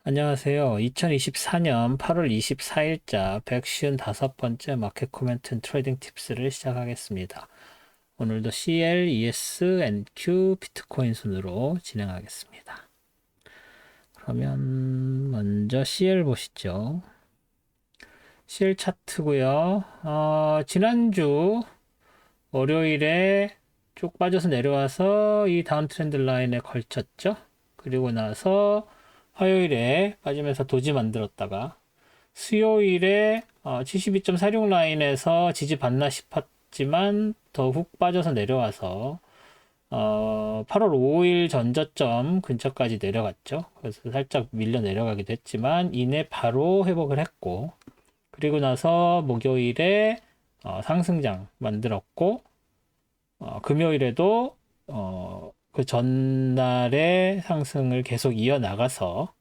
안녕하세요. 2024년 8월 24일자 155번째 마켓 코멘트 트레이딩 팁스를 시작하겠습니다. 오늘도 CL, ES, NQ, 비트코인 순으로 진행하겠습니다. 그러면 먼저 CL 보시죠. CL 차트고요. 지난주 월요일에 쭉 빠져서 내려와서 이 다운 트렌드 라인에 걸쳤죠. 그리고 나서 화요일에 빠지면서 도지 만들었다가 수요일에 72.46 라인에서 지지받나 싶었지만 더 훅 빠져서 내려와서 8월 5일 전저점 근처까지 내려갔죠. 그래서 살짝 밀려 내려가기도 했지만 이내 바로 회복을 했고, 그리고 나서 목요일에 상승장 만들었고, 금요일에도 그 전날의 상승을 계속 이어나가서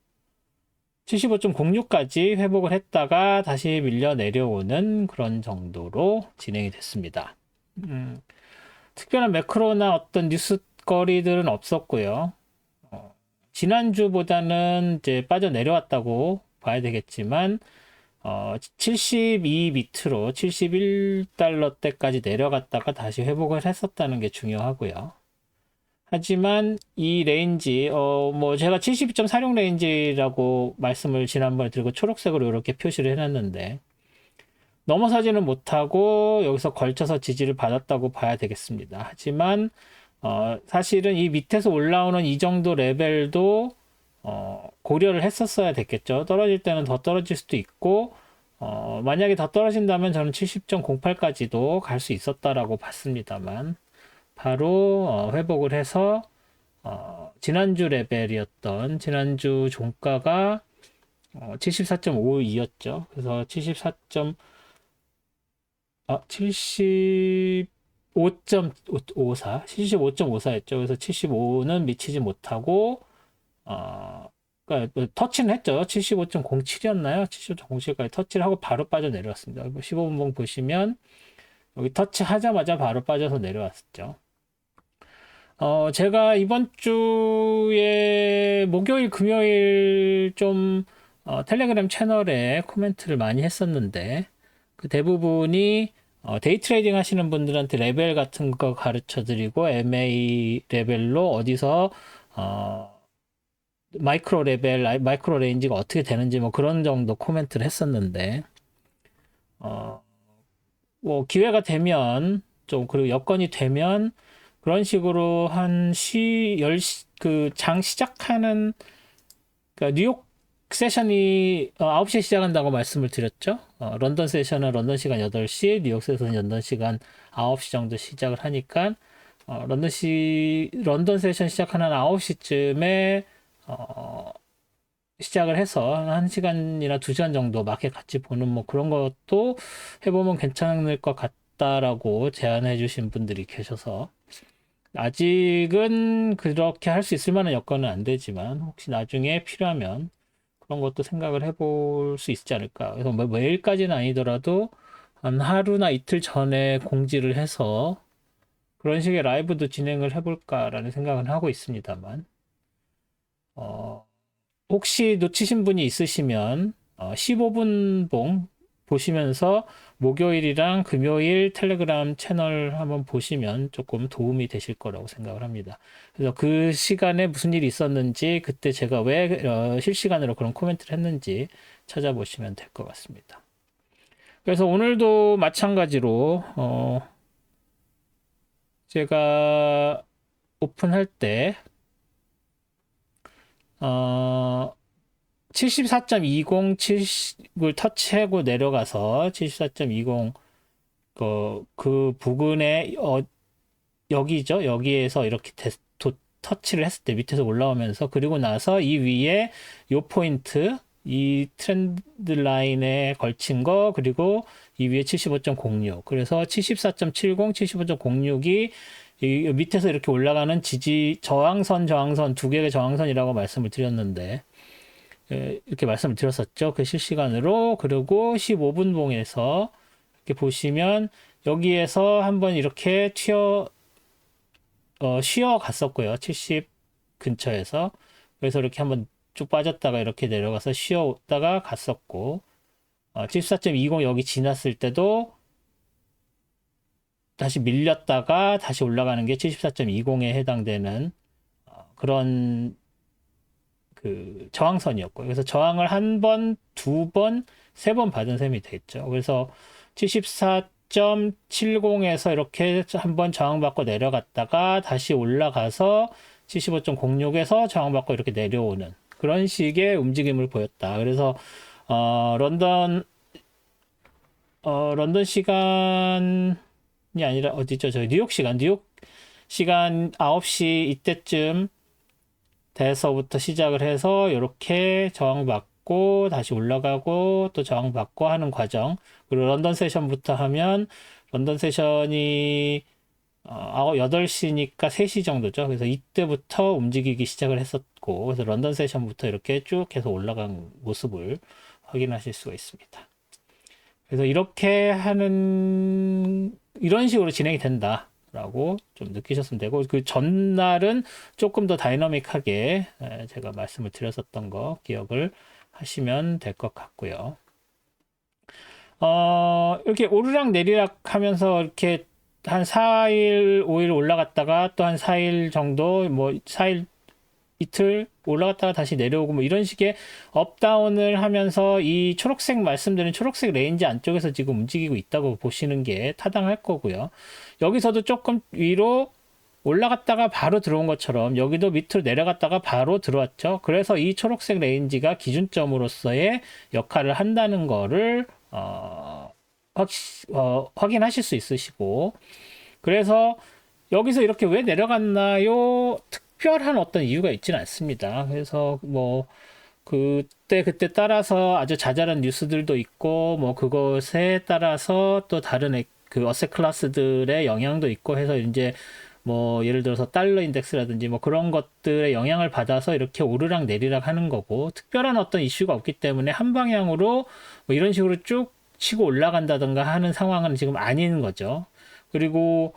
75.06까지 회복을 했다가 다시 밀려 내려오는 그런 정도로 진행이 됐습니다. 특별한 매크로나 어떤 뉴스거리들은 없었고요. 지난주보다는 이제 빠져 내려왔다고 봐야 되겠지만 72 밑으로 71달러대까지 내려갔다가 다시 회복을 했었다는 게 중요하고요. 하지만 이 레인지, 뭐 제가 72.46 레인지라고 말씀을 지난번에 드리고 초록색으로 이렇게 표시를 해놨는데, 넘어서지는 못하고 여기서 걸쳐서 지지를 받았다고 봐야 되겠습니다. 하지만 사실은 이 밑에서 올라오는 이 정도 레벨도 고려를 했었어야 됐겠죠. 떨어질 때는 더 떨어질 수도 있고, 만약에 더 떨어진다면 저는 70.08까지도 갈 수 있었다라고 봤습니다만, 바로 회복을 해서 지난주 레벨이었던 지난주 종가가 74.52였죠. 그래서 75.54였죠. 그래서 75는 미치지 못하고 그러니까 뭐 터치는 했죠. 75.07이었나요? 75.07까지 터치를 하고 바로 빠져내려왔습니다. 15분봉 보시면 여기 터치하자마자 바로 빠져서 내려왔었죠. 제가 이번 주에 목요일, 금요일 좀 텔레그램 채널에 코멘트를 많이 했었는데, 그 대부분이 데이 트레이딩 하시는 분들한테 레벨 같은 거 가르쳐 드리고, MA 레벨로 어디서 마이크로 레벨, 마이크로 레인지가 어떻게 되는지 뭐 그런 정도 코멘트를 했었는데, 어, 뭐 기회가 되면 좀, 그리고 여건이 되면 그런 식으로 한 그 장 시작하는, 그러니까 뉴욕 세션이 9시에 시작한다고 말씀을 드렸죠. 런던 세션은 런던 시간 8시, 뉴욕 세션은 런던 시간 9시 정도 시작을 하니까, 런던 세션 시작하는 9시쯤에 시작을 해서 한 1시간이나 2시간 정도 마켓 같이 보는 뭐 그런 것도 해보면 괜찮을 것 같다라고 제안해 주신 분들이 계셔서, 아직은 그렇게 할 수 있을 만한 여건은 안 되지만 혹시 나중에 필요하면 그런 것도 생각을 해볼 수 있지 않을까. 그래서 뭐 매일까지는 아니더라도 한 하루나 이틀 전에 공지를 해서 그런 식의 라이브도 진행을 해볼까라는 생각은 하고 있습니다만, 어, 혹시 놓치신 분이 있으시면 15분 봉 보시면서 목요일이랑 금요일 텔레그램 채널 한번 보시면 조금 도움이 되실 거라고 생각을 합니다. 그래서 그 시간에 무슨 일이 있었는지, 그때 제가 왜 실시간으로 그런 코멘트를 했는지 찾아보시면 될 것 같습니다. 그래서 오늘도 마찬가지로 제가 오픈할 때 어, 74.20, 70을 터치하고 내려가서 74.20 그 부근에 여기죠. 여기에서 이렇게 터치를 했을 때 밑에서 올라오면서, 그리고 나서 이 위에 요 포인트, 이 트렌드 라인에 걸친 거, 그리고 이 위에 75.06, 그래서 74.70, 75.06이 이 밑에서 이렇게 올라가는 저항선 두 개의 저항선이라고 말씀을 드렸는데, 이렇게 말씀을 드렸었죠. 그 실시간으로. 그리고 15분 봉에서 이렇게 보시면 여기에서 한번 이렇게 쉬어 갔었고요. 70 근처에서. 그래서 이렇게 한번 쭉 빠졌다가 이렇게 내려가서 쉬었다가 갔었고, 74.20 여기 지났을 때도 다시 밀렸다가 다시 올라가는 게 74.20에 해당되는 그런 그 저항선이었고요. 그래서 저항을 한 번, 두 번, 세 번 받은 셈이 됐죠. 그래서 74.70에서 이렇게 한번 저항받고 내려갔다가 다시 올라가서 75.06에서 저항받고 이렇게 내려오는 그런 식의 움직임을 보였다. 그래서 런던 시간이 아니라 어디죠? 저 뉴욕 시간 9시 이때쯤 돼서부터 시작을 해서 이렇게 저항받고 다시 올라가고 또 저항받고 하는 과정. 그리고 런던 세션부터 하면 런던 세션이 8시니까 3시 정도죠. 그래서 이때부터 움직이기 시작을 했었고, 그래서 런던 세션부터 이렇게 쭉 계속 올라간 모습을 확인하실 수가 있습니다. 그래서 이렇게 이런 식으로 진행이 된다라고 좀 느끼셨으면 되고, 그 전날은 조금 더 다이너믹하게 제가 말씀을 드렸었던 거 기억을 하시면 될 것 같고요. 이렇게 오르락 내리락 하면서 이렇게 한 4일, 5일 올라갔다가 또 한 4일 정도, 뭐 4일 이틀 올라갔다가 다시 내려오고 뭐 이런 식의 업다운을 하면서 이 초록색 말씀드린 초록색 레인지 안쪽에서 지금 움직이고 있다고 보시는 게 타당할 거고요. 여기서도 조금 위로 올라갔다가 바로 들어온 것처럼 여기도 밑으로 내려갔다가 바로 들어왔죠. 그래서 이 초록색 레인지가 기준점으로서의 역할을 한다는 거를 확인하실 수 있으시고, 그래서 여기서 이렇게 왜 내려갔나요? 특별한 어떤 이유가 있지는 않습니다. 그래서 뭐 그때 따라서 아주 자잘한 뉴스들도 있고 뭐 그것에 따라서 또 다른 그 어셋 클래스들의 영향도 있고 해서 이제 뭐 예를 들어서 달러 인덱스라든지 뭐 그런 것들의 영향을 받아서 이렇게 오르락 내리락 하는 거고, 특별한 어떤 이슈가 없기 때문에 한 방향으로 뭐 이런 식으로 쭉 치고 올라간다든가 하는 상황은 지금 아닌 거죠. 그리고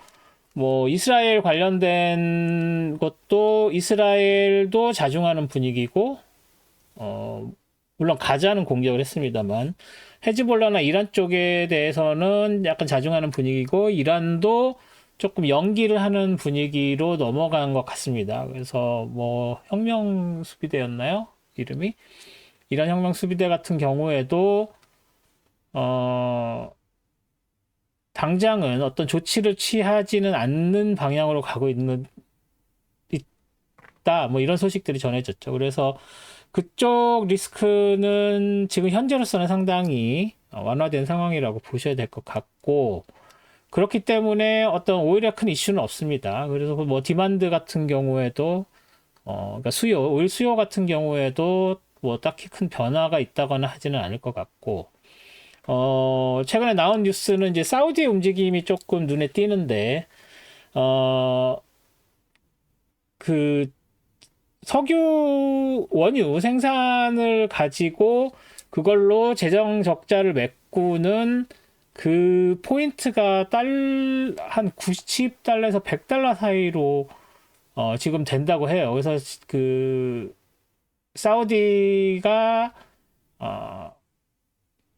뭐 이스라엘 관련된 것도 이스라엘도 자중하는 분위기고, 물론 가자는 공격을 했습니다만 헤즈볼라나 이란 쪽에 대해서는 약간 자중하는 분위기고, 이란도 조금 연기를 하는 분위기로 넘어간 것 같습니다. 그래서 뭐 혁명 수비대였나요? 이름이? 이란 혁명 수비대 같은 경우에도 당장은 어떤 조치를 취하지는 않는 방향으로 가고 있다. 뭐 이런 소식들이 전해졌죠. 그래서 그쪽 리스크는 지금 현재로서는 상당히 완화된 상황이라고 보셔야 될 것 같고, 그렇기 때문에 어떤 오히려 큰 이슈는 없습니다. 그래서 뭐 디만드 같은 경우에도 그러니까 오일 수요 같은 경우에도 뭐 딱히 큰 변화가 있다거나 하지는 않을 것 같고, 최근에 나온 뉴스는 이제 사우디의 움직임이 조금 눈에 띄는데, 그 석유 원유 생산을 가지고 그걸로 재정 적자를 메꾸는 그 포인트가 한 90달러에서 100달러 사이로 지금 된다고 해요. 그래서 그 사우디가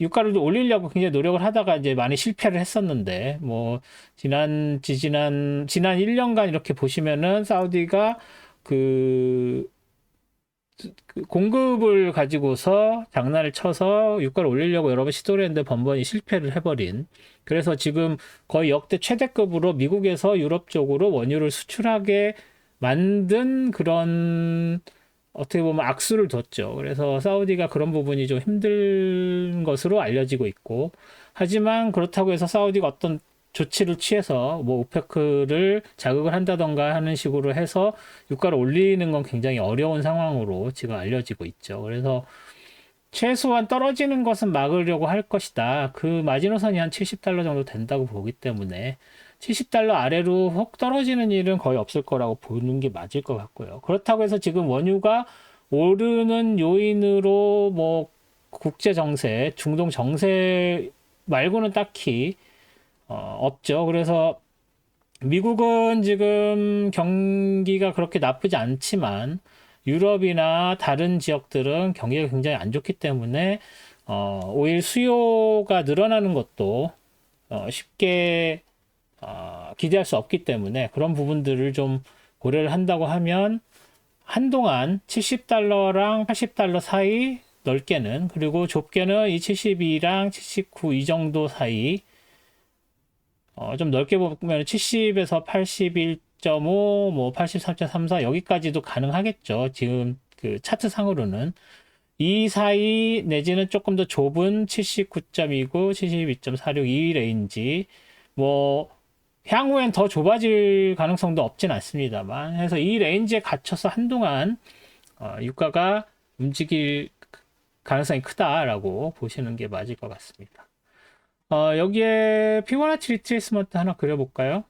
유가를 올리려고 굉장히 노력을 하다가 이제 많이 실패를 했었는데, 뭐 지난 1년간 이렇게 보시면은 사우디가 그 공급을 가지고서 장난을 쳐서 유가를 올리려고 여러 번 시도를 했는데 번번이 실패를 해버린, 그래서 지금 거의 역대 최대급으로 미국에서 유럽 쪽으로 원유를 수출하게 만든 그런 어떻게 보면 악수를 뒀죠. 그래서 사우디가 그런 부분이 좀 힘든 것으로 알려지고 있고, 하지만 그렇다고 해서 사우디가 어떤 조치를 취해서 뭐 오페크를 자극을 한다던가 하는 식으로 해서 유가를 올리는 건 굉장히 어려운 상황으로 지금 알려지고 있죠. 그래서 최소한 떨어지는 것은 막으려고 할 것이다. 그 마지노선이 한 70달러 정도 된다고 보기 때문에 70달러 아래로 혹 떨어지는 일은 거의 없을 거라고 보는 게 맞을 것 같고요. 그렇다고 해서 지금 원유가 오르는 요인으로 뭐 국제 정세, 중동 정세 말고는 딱히 없죠. 그래서 미국은 지금 경기가 그렇게 나쁘지 않지만 유럽이나 다른 지역들은 경기가 굉장히 안 좋기 때문에 오일 수요가 늘어나는 것도 쉽게 기대할 수 없기 때문에 그런 부분들을 좀 고려를 한다고 하면 한동안 70달러랑 80달러 사이 넓게는, 그리고 좁게는 이 72랑 79 이 정도 사이, 좀 넓게 보면 70에서 81.5, 뭐 83.34 여기까지도 가능하겠죠. 지금 그 차트 상으로는 이 사이 내지는 조금 더 좁은 79.29, 72.46 이 레인지, 뭐 향후엔 더 좁아질 가능성도 없진 않습니다만, 해서 이 레인지에 갇혀서 한동안 유가가 움직일 가능성이 크다라고 보시는 게 맞을 것 같습니다. 여기에 피보나치 리트레이스먼트 하나 그려볼까요?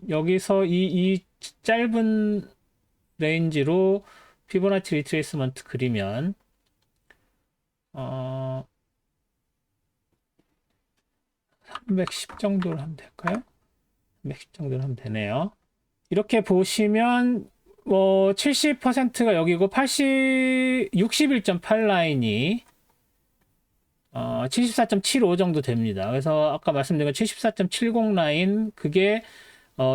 여기서 이 짧은 레인지로 피보나치 리트레이스먼트 그리면 310 정도로 하면 될까요? 310 정도로 하면 되네요. 이렇게 보시면 뭐 70%가 여기고 61.8 라인이 74.75 정도 됩니다. 그래서 아까 말씀드린 74.70 라인, 그게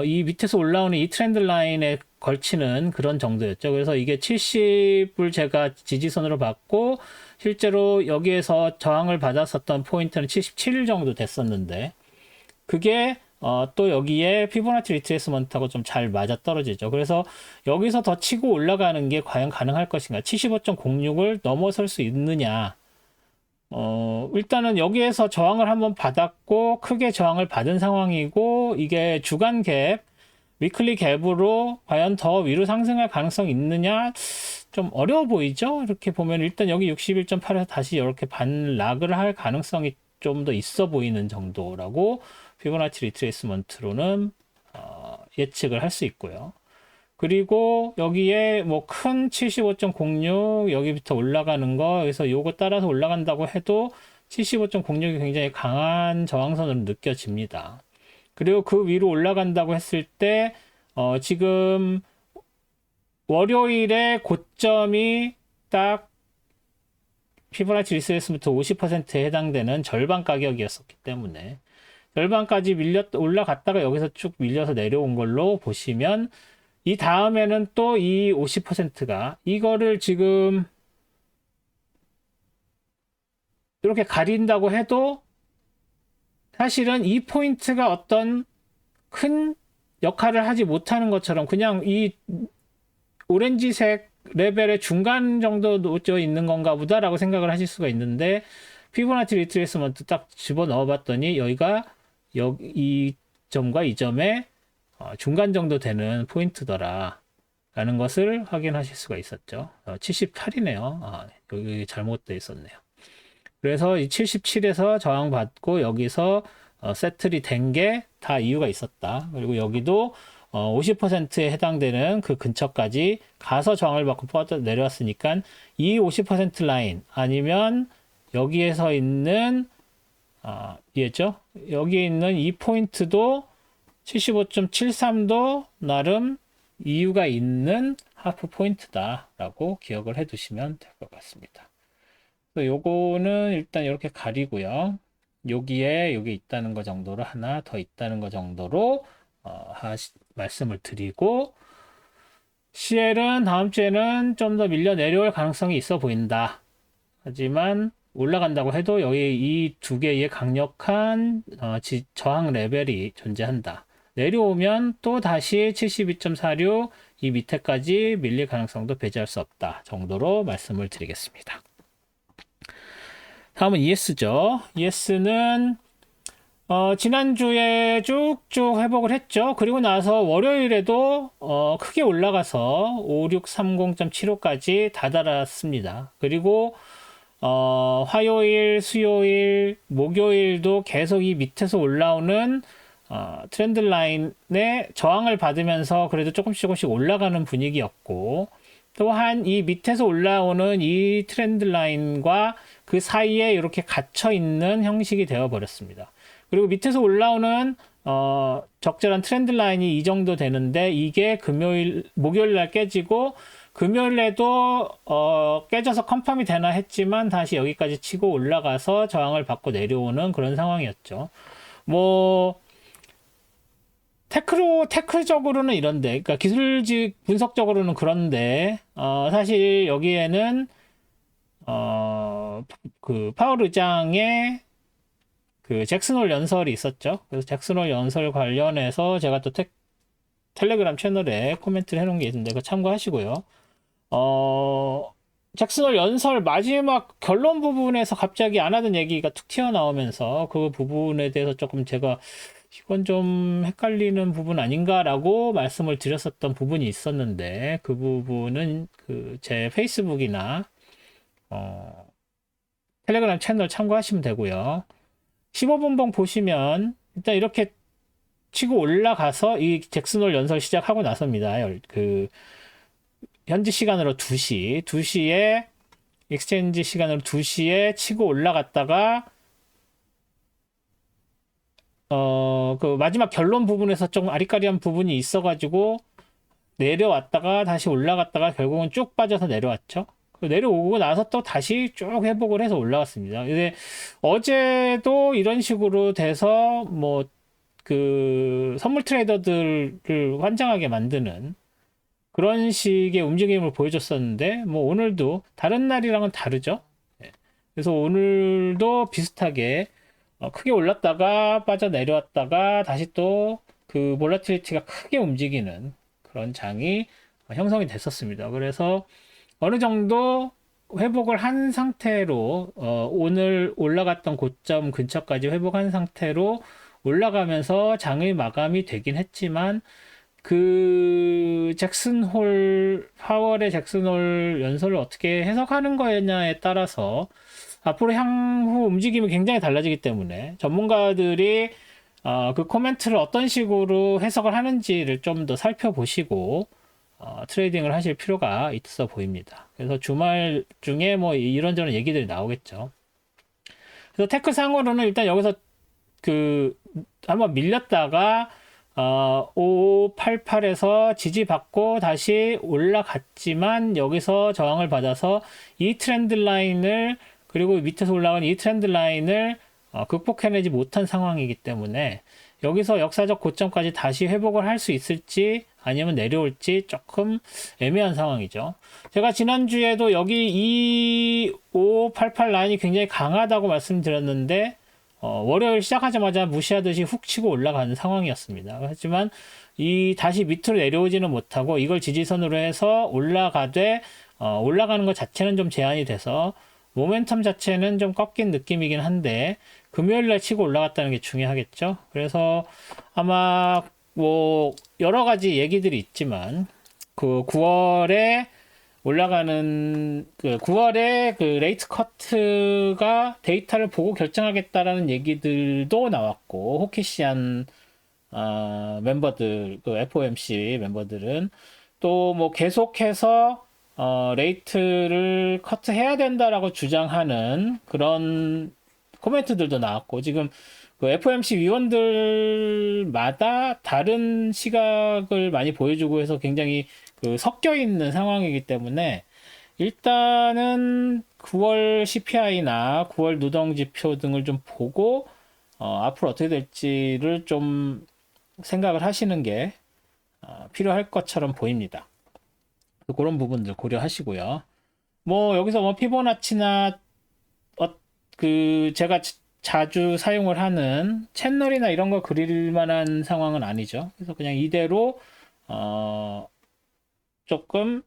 이 밑에서 올라오는 이 트렌드 라인에 걸치는 그런 정도였죠. 그래서 이게 70을 제가 지지선으로 봤고, 실제로 여기에서 저항을 받았었던 포인트는 77 정도 됐었는데, 그게 또 여기에 피보나치 리트레이스먼트하고 좀 잘 맞아 떨어지죠. 그래서 여기서 더 치고 올라가는 게 과연 가능할 것인가? 75.06을 넘어설 수 있느냐? 일단은 여기에서 저항을 한번 받았고, 크게 저항을 받은 상황이고, 이게 주간 갭, 위클리 갭으로 과연 더 위로 상승할 가능성이 있느냐? 좀 어려워 보이죠? 이렇게 보면 일단 여기 61.8에서 다시 이렇게 반락을 할 가능성이 좀 더 있어 보이는 정도라고 피보나치 리트레이스먼트로는 예측을 할 수 있고요. 그리고 여기에 뭐 큰 75.06 여기부터 올라가는 거, 그래서 요거 따라서 올라간다고 해도 75.06이 굉장히 강한 저항선으로 느껴집니다. 그리고 그 위로 올라간다고 했을 때 지금 월요일에 고점이 딱 피보나치 리트레이스먼트 50%에 해당되는 절반 가격이었었기 때문에 절반까지 올라갔다가 여기서 쭉 밀려서 내려온 걸로 보시면, 이 다음에는 또 이 50%가 이거를 지금 이렇게 가린다고 해도 사실은 이 포인트가 어떤 큰 역할을 하지 못하는 것처럼 그냥 이 오렌지색 레벨의 중간 정도 놓여 있는 건가 보다라고 생각을 하실 수가 있는데, 피보나치 리트레이스먼트 딱 집어 넣어 봤더니 여기가 이 점과 이 점의 중간 정도 되는 포인트더라 라는 것을 확인하실 수가 있었죠. 78이네요. 여기 잘못되어 있었네요. 그래서 이 77에서 저항받고 여기서 세틀이 된 게 다 이유가 있었다. 그리고 여기도 50%에 해당되는 그 근처까지 가서 저항을 받고 뻗어 내려왔으니까 이 50% 라인 아니면 여기에서 있는 이해죠? 여기에 있는 이 포인트도 75.73도 나름 이유가 있는 하프 포인트다라고 기억을 해 두시면 될 것 같습니다. 요거는 일단 이렇게 가리고요. 여기에 여기 있다는 거 정도로 하나 더 있다는 거 정도로 말씀을 드리고, CL은 다음 주에는 좀 더 밀려 내려올 가능성이 있어 보인다. 하지만 올라간다고 해도 여기 이 두 개의 강력한 저항 레벨이 존재한다. 내려오면 또 다시 72.46 이 밑에까지 밀릴 가능성도 배제할 수 없다 정도로 말씀을 드리겠습니다. 다음은 ES죠. ES는 지난주에 쭉쭉 회복을 했죠. 그리고 나서 월요일에도 크게 올라가서 5630.75까지 다다랐습니다. 그리고 화요일, 수요일, 목요일도 계속 이 밑에서 올라오는 트렌드 라인에 저항을 받으면서 그래도 조금씩 올라가는 분위기였고, 또한 이 밑에서 올라오는 이 트렌드 라인과 그 사이에 이렇게 갇혀 있는 형식이 되어 버렸습니다. 그리고 밑에서 올라오는 적절한 트렌드 라인이 이 정도 되는데 이게 목요일 날 깨지고 금요일에도 깨져서 컨펌이 되나 했지만 다시 여기까지 치고 올라가서 저항을 받고 내려오는 그런 상황이었죠. 뭐 테크적으로는 이런데, 그러니까 기술직 분석적으로는 그런데 사실 여기에는 그 파월 의장의 그 잭슨홀 연설이 있었죠. 그래서 잭슨홀 연설 관련해서 제가 또 텔레그램 채널에 코멘트를 해놓은 게 있는데 그거 참고하시고요. 잭슨홀 연설 마지막 결론 부분에서 갑자기 안 하던 얘기가 툭 튀어나오면서 그 부분에 대해서 조금 제가 이건 좀 헷갈리는 부분 아닌가라고 말씀을 드렸었던 부분이 있었는데 그 부분은 그 제 페이스북이나 텔레그램 채널 참고하시면 되고요. 15분봉 보시면 일단 이렇게 치고 올라가서 이 잭슨홀 연설 시작하고 나서입니다. 그 현지 시간으로 2시에 익스체인지 시간으로 2시에 치고 올라갔다가 그 마지막 결론 부분에서 좀 아리까리한 부분이 있어가지고 내려왔다가 다시 올라갔다가 결국은 쭉 빠져서 내려왔죠. 내려오고 나서 또 다시 쭉 회복을 해서 올라갔습니다. 근데 어제도 이런 식으로 돼서 뭐 그 선물 트레이더들을 환장하게 만드는 그런 식의 움직임을 보여줬었는데 뭐 오늘도 다른 날이랑은 다르죠. 그래서 오늘도 비슷하게 크게 올랐다가 빠져 내려왔다가 다시 또 그 볼라틸리티가 크게 움직이는 그런 장이 형성이 됐었습니다. 그래서 어느 정도 회복을 한 상태로 오늘 올라갔던 고점 근처까지 회복한 상태로 올라가면서 장의 마감이 되긴 했지만 그 파월의 잭슨홀 연설을 어떻게 해석하는 거냐에 따라서 앞으로 향후 움직임이 굉장히 달라지기 때문에 전문가들이 그 코멘트를 어떤 식으로 해석을 하는지를 좀 더 살펴보시고 트레이딩을 하실 필요가 있어 보입니다. 그래서 주말 중에 뭐 이런저런 얘기들이 나오겠죠. 그래서 테크 상으로는 일단 여기서 그 한번 밀렸다가 5588에서 지지받고 다시 올라갔지만 여기서 저항을 받아서 이 트렌드 라인을 그리고 밑에서 올라간 이 트렌드 라인을 극복해내지 못한 상황이기 때문에 여기서 역사적 고점까지 다시 회복을 할 수 있을지 아니면 내려올지 조금 애매한 상황이죠. 제가 지난주에도 여기 2588 라인이 굉장히 강하다고 말씀드렸는데 월요일 시작하자마자 무시하듯이 훅 치고 올라가는 상황이었습니다. 하지만 다시 밑으로 내려오지는 못하고 이걸 지지선으로 해서 올라가는 것 자체는 좀 제한이 돼서 모멘텀 자체는 좀 꺾인 느낌이긴 한데 금요일날 치고 올라갔다는 게 중요하겠죠. 그래서 아마 뭐 여러 가지 얘기들이 있지만 그 9월에 올라가는 그 9월에 그 레이트 커트가 데이터를 보고 결정하겠다라는 얘기들도 나왔고 호키시안 멤버들 그 FOMC 멤버들은 또 뭐 계속해서 레이트를 커트해야 된다라고 주장하는 그런 코멘트들도 나왔고 지금 그 FOMC 위원들마다 다른 시각을 많이 보여주고 해서 굉장히 그 섞여 있는 상황이기 때문에 일단은 9월 CPI나 9월 노동지표 등을 좀 보고 앞으로 어떻게 될지를 좀 생각을 하시는 게 필요할 것처럼 보입니다. 그런 부분들 고려하시고요. 뭐 여기서 뭐 피보나치나 그 제가 자주 사용을 하는 채널이나 이런 거 그릴 만한 상황은 아니죠. 그래서 그냥 이대로 조금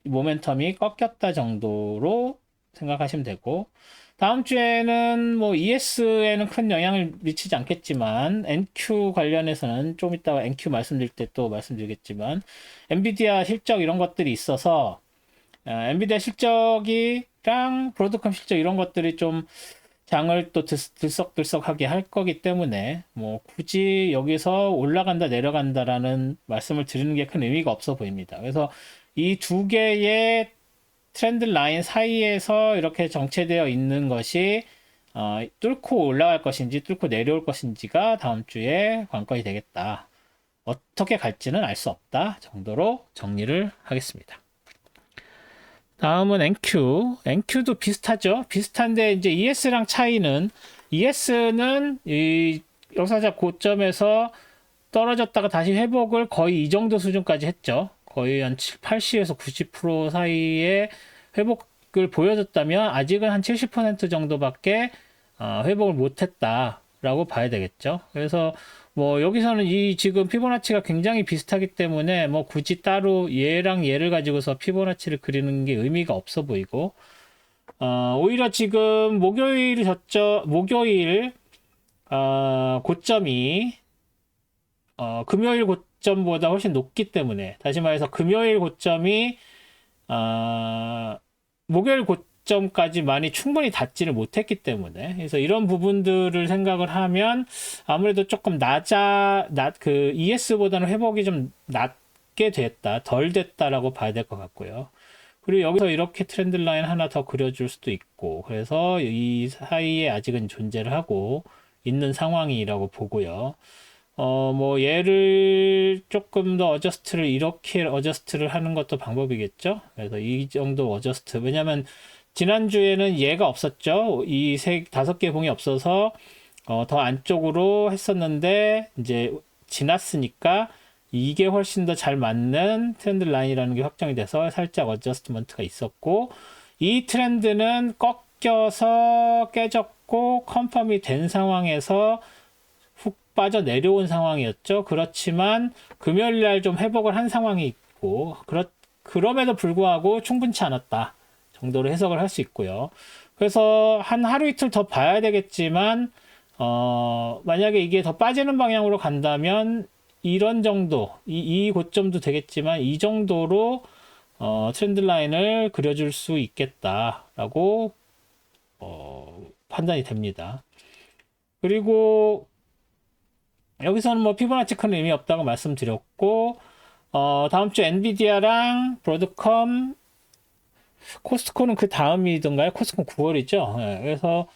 모멘텀이 꺾였다 정도로 생각하시면 되고 다음 주에는 뭐 ES에는 큰 영향을 미치지 않겠지만 NQ 관련해서는 좀 이따가 NQ 말씀드릴 때 또 말씀드리겠지만 엔비디아 실적 이런 것들이 있어서 엔비디아 실적이랑 브로드컴 실적 이런 것들이 좀 장을 또 들썩들썩하게 할 거기 때문에 뭐 굳이 여기서 올라간다 내려간다라는 말씀을 드리는 게 큰 의미가 없어 보입니다. 그래서 이 두 개의 트렌드 라인 사이에서 이렇게 정체되어 있는 것이 뚫고 올라갈 것인지 뚫고 내려올 것인지가 다음 주에 관건이 되겠다. 어떻게 갈지는 알 수 없다 정도로 정리를 하겠습니다. 다음은 NQ. NQ도 비슷하죠. 비슷한데 이제 ES랑 차이는 ES는 이 역사적 고점에서 떨어졌다가 다시 회복을 거의 이 정도 수준까지 했죠. 거의 한 80에서 90% 사이에 회복을 보여줬다면 아직은 한 70% 정도밖에 회복을 못했다라고 봐야 되겠죠. 그래서 뭐 여기서는 이 지금 피보나치가 굉장히 비슷하기 때문에 뭐 굳이 따로 얘랑 얘를 가지고서 피보나치를 그리는 게 의미가 없어 보이고 오히려 지금 목요일 고점이 금요일 고점보다 훨씬 높기 때문에 다시 말해서 금요일 고점이 목요일 고점까지 많이 충분히 닿지를 못했기 때문에 그래서 이런 부분들을 생각을 하면 아무래도 조금 그 ES보다는 회복이 좀 낮게 됐다, 덜 됐다라고 봐야 될 것 같고요. 그리고 여기서 이렇게 트렌드 라인 하나 더 그려줄 수도 있고 그래서 이 사이에 아직은 존재를 하고 있는 상황이라고 보고요. 뭐 얘를 조금 더 이렇게 어저스트를 하는 것도 방법이겠죠. 그래서 이 정도 어저스트. 왜냐면 지난주에는 얘가 없었죠. 이 다섯 개 봉이 없어서 더 안쪽으로 했었는데 이제 지났으니까 이게 훨씬 더 잘 맞는 트렌드 라인이라는 게 확정이 돼서 살짝 어저스트먼트가 있었고 이 트렌드는 꺾여서 깨졌고 컨펌이 된 상황에서 훅 빠져 내려온 상황이었죠. 그렇지만 금요일 날 좀 회복을 한 상황이 있고 그럼에도 불구하고 충분치 않았다 정도로 해석을 할 수 있고요. 그래서 한 하루 이틀 더 봐야 되겠지만 만약에 이게 더 빠지는 방향으로 간다면 이런 정도 이 고점도 되겠지만 이 정도로 트렌드 라인을 그려줄 수 있겠다라고 판단이 됩니다. 그리고 여기서는 뭐 피보나치 큰 의미 없다고 말씀드렸고 다음 주 엔비디아랑 브로드컴 코스트코는 그 다음이던가요? 코스트코 9월이죠. 네, 그래서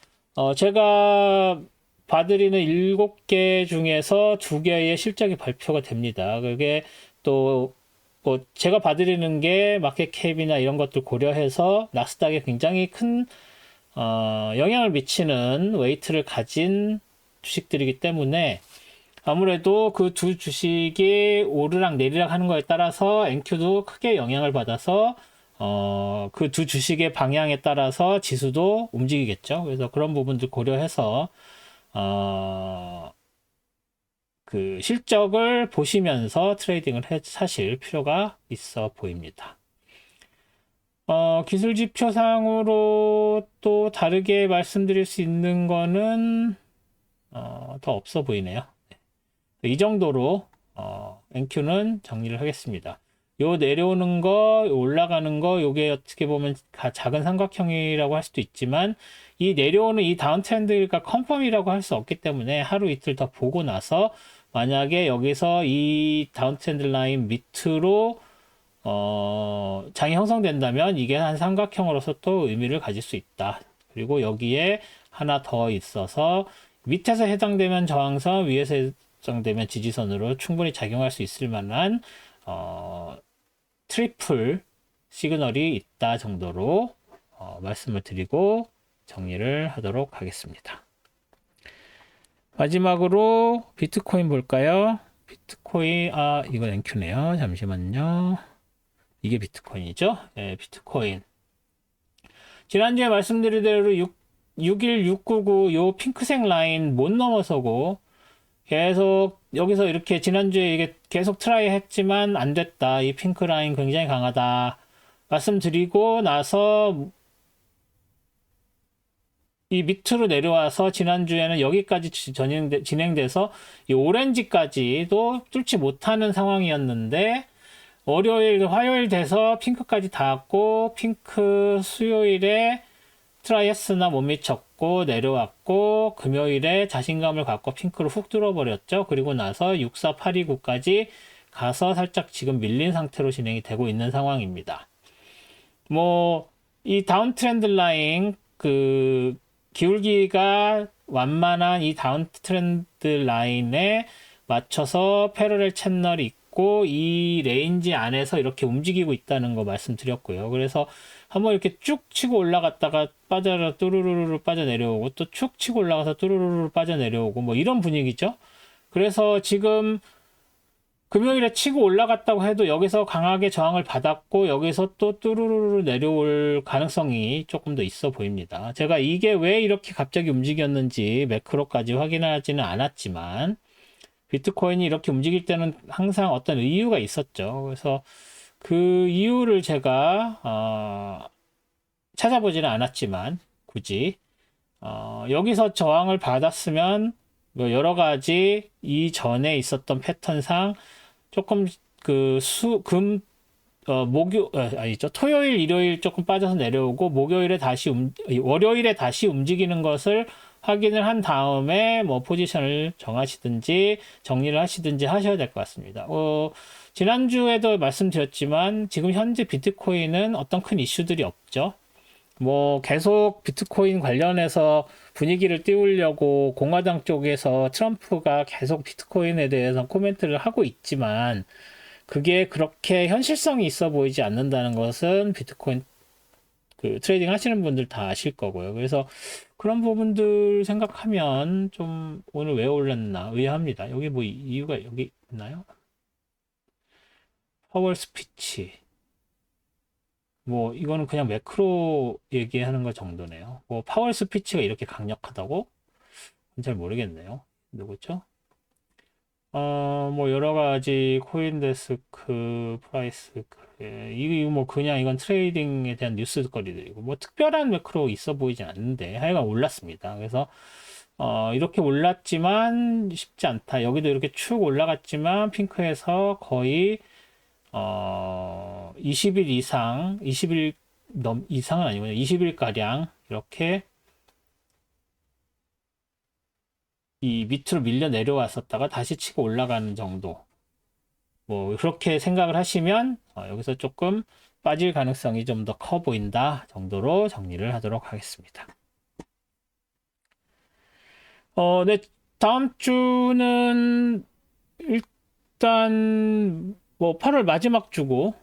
제가 봐드리는 7개 중에서 2개의 실적이 발표가 됩니다. 그게 또 뭐 제가 봐드리는 게 마켓캡이나 이런 것들 고려해서 나스닥에 굉장히 큰 영향을 미치는 웨이트를 가진 주식들이기 때문에 아무래도 그 두 주식이 오르락 내리락 하는 거에 따라서 NQ도 크게 영향을 받아서 그 두 주식의 방향에 따라서 지수도 움직이겠죠. 그래서 그런 부분들 고려해서 그 실적을 보시면서 트레이딩을 사실 필요가 있어 보입니다. 기술 지표상으로 또 다르게 말씀드릴 수 있는 거는 더 없어 보이네요. 이 정도로 NQ는 정리를 하겠습니다. 요 내려오는 거, 올라가는 거, 요게 어떻게 보면 작은 삼각형이라고 할 수도 있지만 이 내려오는 이 다운 트렌드가 컨펌이라고 할 수 없기 때문에 하루 이틀 더 보고 나서 만약에 여기서 이 다운 트렌드 라인 밑으로 장이 형성된다면 이게 한 삼각형으로서 또 의미를 가질 수 있다. 그리고 여기에 하나 더 있어서 밑에서 해당되면 저항선, 위에서 해당되면 지지선으로 충분히 작용할 수 있을 만한 트리플 시그널이 있다 정도로 말씀을 드리고 정리를 하도록 하겠습니다. 마지막으로 비트코인 볼까요? 비트코인, 이건 NQ네요. 잠시만요. 이게 비트코인이죠? 네, 비트코인. 지난주에 말씀드린 대로 61699 요 핑크색 라인 못 넘어서고 계속 여기서 이렇게 지난주에 이게 계속 트라이 했지만 안 됐다. 이 핑크 라인 굉장히 강하다. 말씀드리고 나서 이 밑으로 내려와서 지난주에는 여기까지 진행돼서 이 오렌지까지도 뚫지 못하는 상황이었는데 화요일 돼서 핑크까지 닿았고 핑크 수요일에 트라이 했으나 못 미쳤고 내려왔고 금요일에 자신감을 갖고 핑크로 훅 뚫어버렸죠. 그리고 나서 64829까지 가서 살짝 지금 밀린 상태로 진행이 되고 있는 상황입니다. 뭐 이 다운 트렌드 라인 기울기가 완만한 이 다운 트렌드 라인에 맞춰서 패러렐 채널이 있고 이 레인지 안에서 이렇게 움직이고 있다는 거 말씀드렸고요. 그래서 한번 이렇게 쭉 치고 올라갔다가 빠져 뚜루루루 빠져내려오고 또 쭉 치고 올라가서 뚜루루루 빠져내려오고 뭐 이런 분위기죠. 그래서 지금 금요일에 치고 올라갔다고 해도 여기서 강하게 저항을 받았고 여기서 또 뚜루루루 내려올 가능성이 조금 더 있어 보입니다. 제가 이게 왜 이렇게 갑자기 움직였는지 매크로까지 확인하지는 않았지만 비트코인이 이렇게 움직일 때는 항상 어떤 이유가 있었죠. 그래서 그 이유를 제가 찾아보지는 않았지만 굳이 여기서 저항을 받았으면 뭐 여러 가지 이전에 있었던 패턴상 조금 아니죠. 토요일, 일요일 조금 빠져서 내려오고 목요일에 월요일에 다시 움직이는 것을 확인을 한 다음에 뭐 포지션을 정하시든지 정리를 하시든지 하셔야 될 것 같습니다. 지난주에도 말씀드렸지만 지금 현재 비트코인은 어떤 큰 이슈들이 없죠. 뭐 계속 비트코인 관련해서 분위기를 띄우려고 공화당 쪽에서 트럼프가 계속 비트코인에 대해서 코멘트를 하고 있지만 그게 그렇게 현실성이 있어 보이지 않는다는 것은 비트코인 트레이딩 하시는 분들 다 아실 거고요. 그래서 그런 부분들 생각하면 좀 오늘 왜 올랐나 의아합니다. 여기 뭐 이유가 여기 있나요? 파월 스피치. 뭐 이거는 그냥 매크로 얘기하는 것 정도네요. 뭐 파월 스피치가 이렇게 강력하다고? 잘 모르겠네요. 누구죠? 뭐 여러 가지 코인데스크, 프라이스, 이거 뭐 그냥 이건 트레이딩에 대한 뉴스거리들이고 뭐 특별한 매크로 있어 보이진 않는데 하여간 올랐습니다. 그래서 이렇게 올랐지만 쉽지 않다. 여기도 이렇게 쭉 올라갔지만 핑크에서 거의 20일 이상, 20일 이상은 아니고요. 20일가량 이렇게 이 밑으로 밀려 내려왔었다가 다시 치고 올라가는 정도. 뭐 그렇게 생각을 하시면 여기서 조금 빠질 가능성이 좀 더 커 보인다 정도로 정리를 하도록 하겠습니다. 네, 다음 주는 일단 뭐 8월 마지막 주고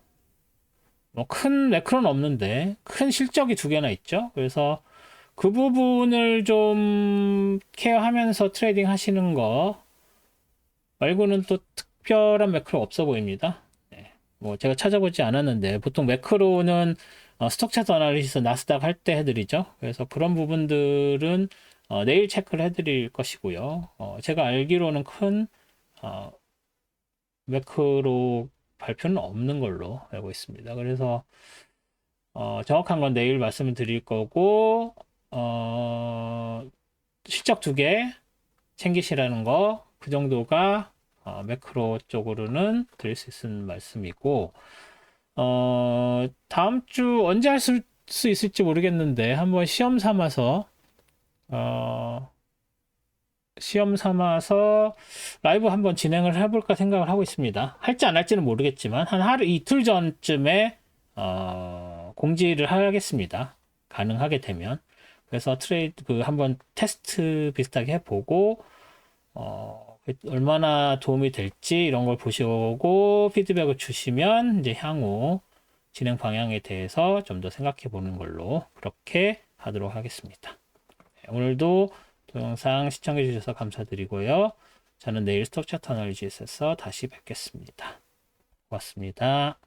뭐 큰 매크로는 없는데 큰 실적이 두 개나 있죠. 그래서 그 부분을 좀 케어하면서 트레이딩 하시는 거 말고는 또 특별한 매크로 없어 보입니다. 네. 뭐 제가 찾아보지 않았는데 보통 매크로는 스톡 차트 어나리시스 나스닥 할 때 해드리죠. 그래서 그런 부분들은 내일 체크를 해드릴 것이고요. 제가 알기로는 큰 매크로 발표는 없는 걸로 알고 있습니다. 그래서 정확한 건 내일 말씀을 드릴 거고 실적 두 개 챙기시라는 거 그 정도가 매크로 쪽으로는 드릴 수 있는 말씀이고 다음 주 언제 할 수 있을지 모르겠는데 한번 시험 삼아서 라이브 한번 진행을 해볼까 생각을 하고 있습니다. 할지 안 할지는 모르겠지만 한 하루 이틀 전쯤에 공지를 하겠습니다. 가능하게 되면. 그래서 트레이드 한번 테스트 비슷하게 해보고 얼마나 도움이 될지 이런 걸 보시고 피드백을 주시면 이제 향후 진행 방향에 대해서 좀 더 생각해 보는 걸로 그렇게 하도록 하겠습니다. 오늘도 동영상 시청해 주셔서 감사드리고요. 저는 내일 스톡 차트 어널리시스에서 다시 뵙겠습니다. 고맙습니다.